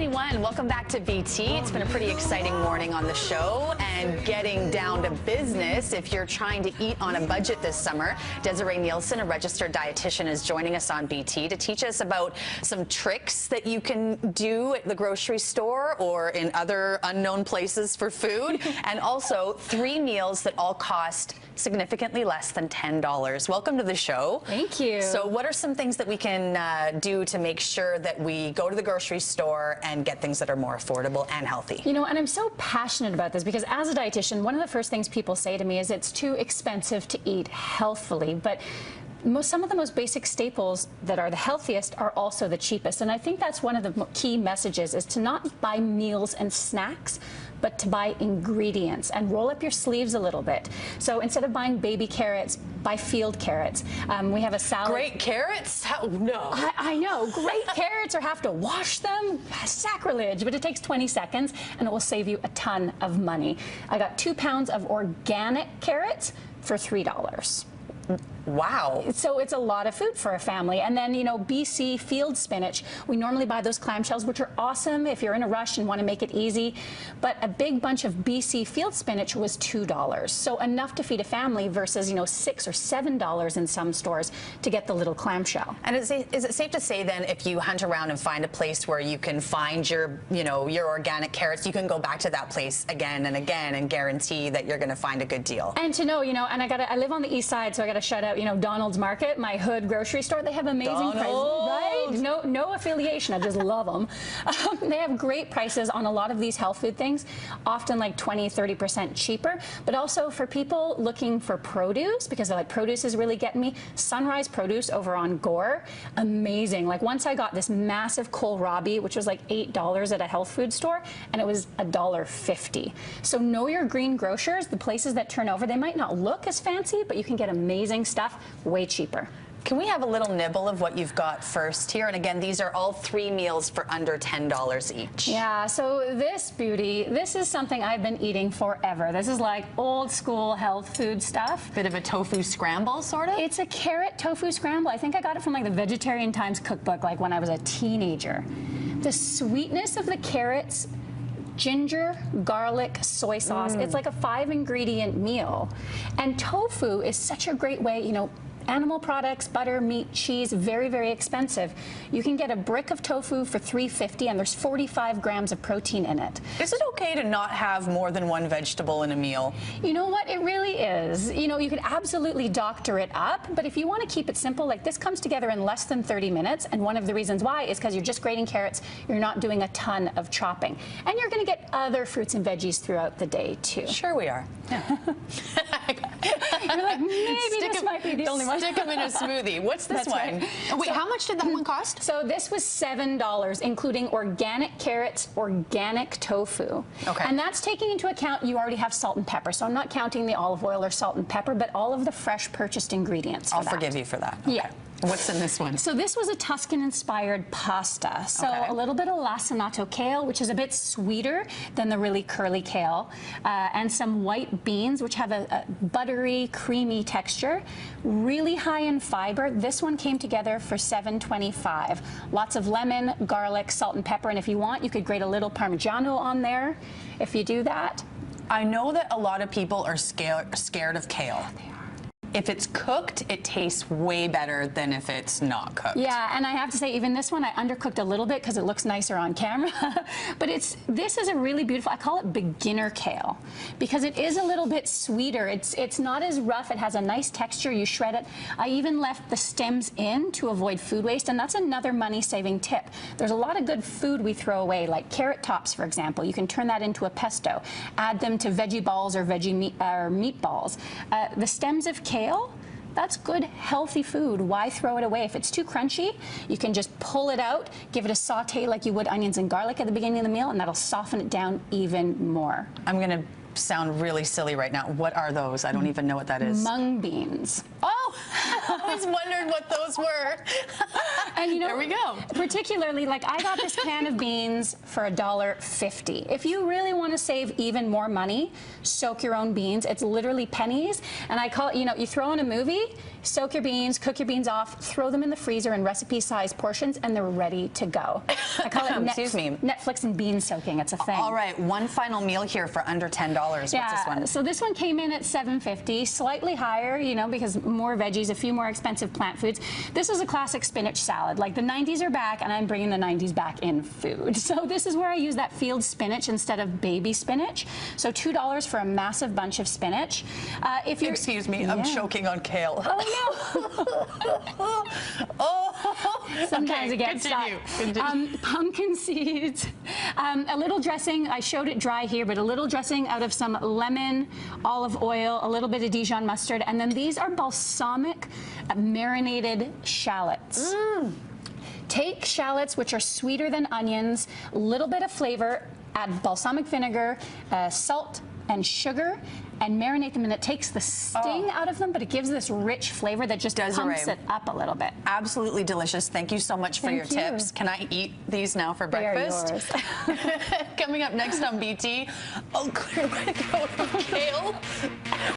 7:21. Welcome back to VT. It's been a pretty exciting morning on the show and getting down to business. If you're trying to eat on a budget this summer, Desiree Nielsen, a registered dietitian, is joining us on VT to teach us about some tricks that you can do at the grocery store or in other unknown places for food, and also 3 meals that all cost significantly less than $10. Welcome to the show. Thank you. So what are some things that we can do to make sure that we go to the grocery store and get things that are more affordable and healthy? You know, and I'm so passionate about this because as a dietitian, one of the first things people say to me is it's too expensive to eat healthfully, but some of the most basic staples that are the healthiest are also the cheapest. And I think that's one of the key messages, is to not buy meals and snacks, but to buy ingredients and roll up your sleeves a little bit. So instead of buying baby carrots, buy field carrots. We have a salad. Great carrots? How? No. I know. Great carrots, or have to wash them? Sacrilege. But it takes 20 seconds and it will save you a ton of money. I got 2 pounds of organic carrots for $3. Wow. So it's a lot of food for a family. And then, you know, BC field spinach. We normally buy those clamshells, which are awesome if you're in a rush and want to make it easy. But a big bunch of BC field spinach was $2. So enough to feed a family versus, you know, $6 or $7 in some stores to get the little clamshell. And is it safe to say then, if you hunt around and find a place where you can find your, you know, your organic carrots, you can go back to that place again and again and guarantee that you're going to find a good deal? And to know, you know, and I live on the east side, so I got to shout out, you know, Donald's Market, my hood grocery store. They have amazing prices, right? No affiliation. I just love them. They have great prices on a lot of these health food things, often like 20–30% cheaper. But also for people looking for produce, because they're like, produce is really getting me. Sunrise Produce over on Gore, amazing. Like once I got this massive kohlrabi, which was like $8 at a health food store, and it was $1.50. So know your green grocers, the places that turn over. They might not look as fancy, but you can get amazing stuff way cheaper. Can we have a little nibble of what you've got first here? And again, these are all 3 meals for under $10 each. Yeah, so this beauty, this is something I've been eating forever. This is like old school health food stuff. Bit of a tofu scramble, sort of? It's a carrot tofu scramble. I think I got it from like the Vegetarian Times cookbook, like when I was a teenager. The sweetness of the carrots, ginger, garlic, soy sauce. It's like a 5-ingredient meal. And tofu is such a great way, you know, animal products, butter, meat, cheese, very, very expensive. You can get a brick of tofu for $3.50 and there's 45 grams of protein in it. Is it okay to not have more than 1 vegetable in a meal? You know what? It really is. You know, you can absolutely doctor it up, but if you want to keep it simple, like this comes together in less than 30 minutes, and one of the reasons why is because you're just grating carrots, you're not doing a ton of chopping. And you're going to get other fruits and veggies throughout the day, too. Sure we are. Yeah. You're like, maybe this might be the only one. Stick them in a smoothie. What's this one? Right. Oh, wait, how much did that one cost? So this was $7, including organic carrots, organic tofu. Okay. And that's taking into account you already have salt and pepper. So I'm not counting the olive oil or salt and pepper, but all of the fresh purchased ingredients. I'll forgive you for that. Okay. Yeah. What's in this one? So this was a Tuscan-inspired pasta. So a little bit of lacinato kale, which is a bit sweeter than the really curly kale, and some white beans, which have a buttery, creamy texture. Really high in fiber. This one came together for $7.25. Lots of lemon, garlic, salt, and pepper. And if you want, you could grate a little Parmigiano on there. If you do that. I know that a lot of people are scared of kale. They are. If it's cooked, it tastes way better than if it's not cooked. Yeah, and I have to say, even this one, I undercooked a little bit because it looks nicer on camera. But this is a really beautiful, I call it beginner kale, because it is a little bit sweeter. It's not as rough. It has a nice texture. You shred it. I even left the stems in to avoid food waste, and that's another money-saving tip. There's a lot of good food we throw away, like carrot tops, for example. You can turn that into a pesto. Add them to veggie balls or meatballs. The stems of kale, that's good, healthy food. Why throw it away? If it's too crunchy, you can just pull it out, give it a saute like you would onions and garlic at the beginning of the meal, and that'll soften it down even more. I'm going to sound really silly right now. What are those? I don't even know what that is. Mung beans. Oh, I always wondered what those were. And you know, there we go. Particularly, like I got this can of beans for $1.50. If you really want to save even more money, soak your own beans. It's literally pennies. And I call it, you know, you throw in a movie, soak your beans, cook your beans off, throw them in the freezer in recipe-sized portions, and they're ready to go. I call it Netflix and bean soaking. It's a thing. All right, one final meal here for under $10. What's this one? So this one came in at $7.50, slightly higher, you know, because more veggies, a few more expensive plant foods. This is a classic spinach salad. Like, the 90s are back, and I'm bringing the 90s back in food. So this is where I use that field spinach instead of baby spinach. So $2 for a massive bunch of spinach. If you're, excuse me, I'm choking on kale. Oh no! Sometimes it gets stuck. Pumpkin seeds, a little dressing. I showed it dry here, but a little dressing out of some lemon, olive oil, a little bit of Dijon mustard, and then these are balsamic marinated shallots. Take shallots, which are sweeter than onions, a little bit of flavor, add balsamic vinegar, salt, and sugar, and marinate them, and it takes the sting out of them, but it gives this rich flavor that just pumps it up a little bit. Absolutely delicious. Thank you so much for your tips. Can I eat these now for breakfast? They are yours. Coming up next on BT, I'll clear my throat of kale.